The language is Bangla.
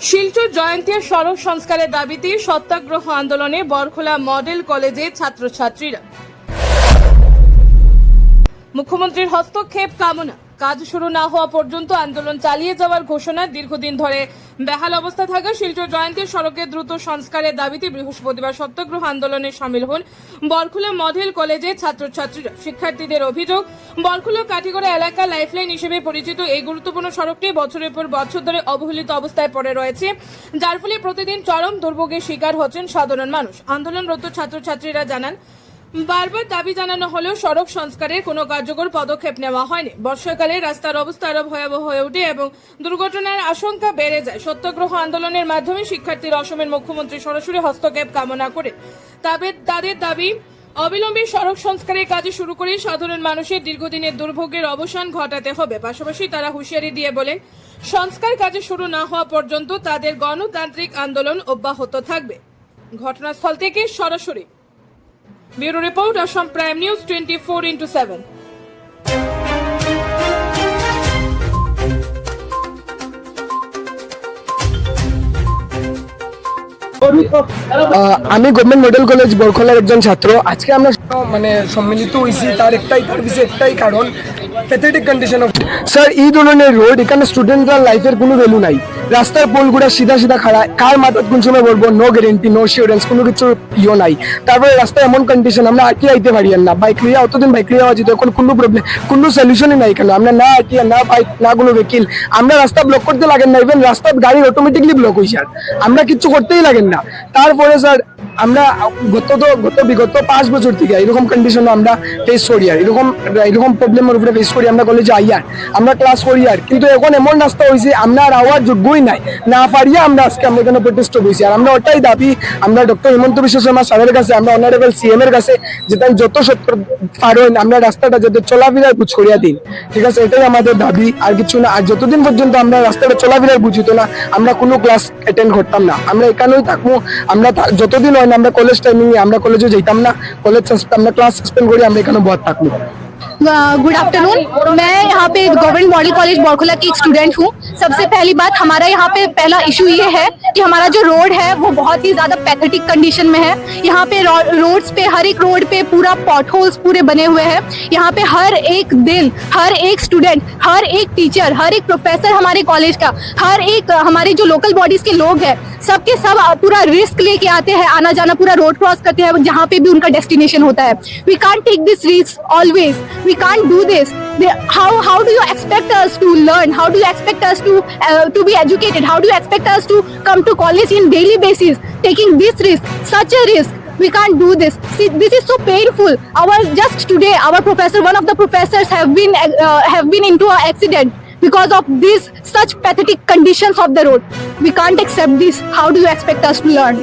শিলচর জয়ন্তীর সড়ক সংস্কারের দাবিতে সত্যাগ্রহ আন্দোলনে বরখোলা মডেল কলেজে ছাত্রছাত্রীরা। মুখ্যমন্ত্রীর হস্তক্ষেপ কামনা। কাজ শুরু না হওয়া পর্যন্ত আন্দোলন চালিয়ে যাওয়ার ঘোষণা। দীর্ঘদিন ধরে বেহাল অবস্থা থাকা শিলচর জয়ন্তীর সড়কে দ্রুত সংস্কারের দাবিতে বৃহস্পতিবার সত্যাগ্রহ আন্দোলনে সামিল হন বরখোলা মডেল কলেজে ছাত্রছাত্রীরা। শিক্ষার্থীদের অভিযোগ, বরখোলা কাঠিগড়া এলাকা লাইফলাইন হিসেবে পরিচিত এই গুরুত্বপূর্ণ সড়কটি বছরের পর বছর ধরে অবহেলিত অবস্থায় পড়ে রয়েছে, যার ফলে প্রতিদিন চরম দুর্ভোগের শিকার হচ্ছেন সাধারণ মানুষ। আন্দোলনরত ছাত্রছাত্রীরা জানান, বারবার দাবি জানানো হলেও সড়ক সংস্কারের কোনো কার্যকর পদক্ষেপ নেওয়া হয়নি। বর্ষাকালে রাস্তার অবস্থা আরো ভয়াবহ হয়ে ওঠে এবং দুর্ঘটনার আশঙ্কা বেড়ে যায়। সত্যাগ্রহ আন্দোলনের মাধ্যমে শিক্ষার্থীরা অসমের মুখ্যমন্ত্রী সরাসরি হস্তক্ষেপ কামনা করে তাদের দাবি অবিলম্বে সড়ক সংস্কারের কাজ শুরু করে সাধারণ মানুষের দীর্ঘদিনের দুর্ভোগের অবসান ঘটাতে হবে। পাশাপাশি তারা হুঁশিয়ারি দিয়ে বলেন, সংস্কার কাজ শুরু না হওয়া পর্যন্ত তাদের গণতান্ত্রিক আন্দোলন অব্যাহত থাকবে। ঘটনাস্থল থেকে সরাসরি bureau report, Assam prime news 24x7। আমি গভর্নমেন্ট মডেল কলেজ বরখোলার একজন ছাত্র। আজকে আমরা মানে সম্মিলিত হয়েছি তার একটাই কারণ প্যাথেটিক কন্ডিশন অফ স্যার। এই ধরনের রোড এখানে স্টুডেন্টরা লাইফের কোনো ভ্যালু নাই। রাস্তার পোলগুলা সিধা খাড়া, কার মাথার কোন সময় বলবো নো গ্যারেন্টি, নো শিওরেন্স, কোনো কিছু নাই। তারপরে রাস্তায় এমন কন্ডিশন আমরা আটকে আইতে পারি না। বাইক লিয়া অতদিন বাইক লিয়া যেত, এখন কোনো প্রবলেম, কোনো সলিউশনই নাই। কেন আমরা না আটকিয়া, না বাইক, না কোনো ভেহিকেল, আমরা রাস্তা ব্লক করতে লাগেন না। ইভেন রাস্তার গাড়ি অটোমেটিকলি ব্লক হয়েছে, আর আমরা কিচ্ছু করতেই লাগেন না। তারপরে স্যার আমরা বিগত 5 বছর থেকে এরকম কন্ডিশন আমরা ফেস করি, আর এরকম প্রবলেমের উপরে ফেস করি। আমরা কলেজে আইয়ার, আমরা ক্লাস করি, আর কিন্তু এখন এমন রাস্তা হয়েছে আমরা আর আওয়ার যোগ্যই নাই, না পারিয়া আমরা আজকে আমরা এখানে প্রোটেস্ট হয়েছি। আর আমরা ওটাই দাবি আমরা ডক্টর হিমন্ত বিশ্ব শর্মা স্যারের কাছে, আমরা অনারেবল সিএম এর কাছে, যেটা যত সত্য পারেন আমরা রাস্তাটা যাতে চলাফেরার বুঝ করিয়া দিন, ঠিক আছে? এটাই আমাদের দাবি, আর কিছু না। আর যতদিন পর্যন্ত আমরা রাস্তাটা চলাফেরার বুঝিত না, আমরা কোনো ক্লাস অ্যাটেন্ড করতাম না। আমরা এখানেই থাকবো। আমরা যতদিন হয় না আমরা কলেজ টাইমিং আমরা কলেজে যেতাম না, আমরা ক্লাস সাসপেন্ড করি, আমরা এখানে বহাত থাকবো। Good afternoon. मैं यहाँ पे गवर्नमेंट मॉडल कॉलेज बरखोला की एक स्टूडेंट हूँ। सबसे पहली बात, हमारा यहाँ पे पहला इशू ये है कि हमारा जो रोड है वो बहुत ही ज्यादा पैथेटिक कंडीशन में है। यहाँ पे रोड्स पे, हर एक रोड पे पूरा पॉट होल्स पूरे बने हुए हैं। यहाँ पे हर एक दिन हर एक स्टूडेंट, हर एक टीचर, हर एक प्रोफेसर हमारे कॉलेज का, हर एक हमारे जो लोकल बॉडीज के लोग हैं, सबके सब पूरा रिस्क लेके आते हैं, आना जाना पूरा रोड क्रॉस करते हैं जहाँ पे भी उनका डेस्टिनेशन होता है। We can't take this risk always, we can't do this. How do you expect us to learn? How do you expect us to be educated? How do you expect us to come to college in daily basis, taking this risk, such a risk? We can't do this. See, this is so painful. Just today, our professor, one of the professors have been into an accident because of this such pathetic conditions of the road. We can't accept this. How do you expect us to learn?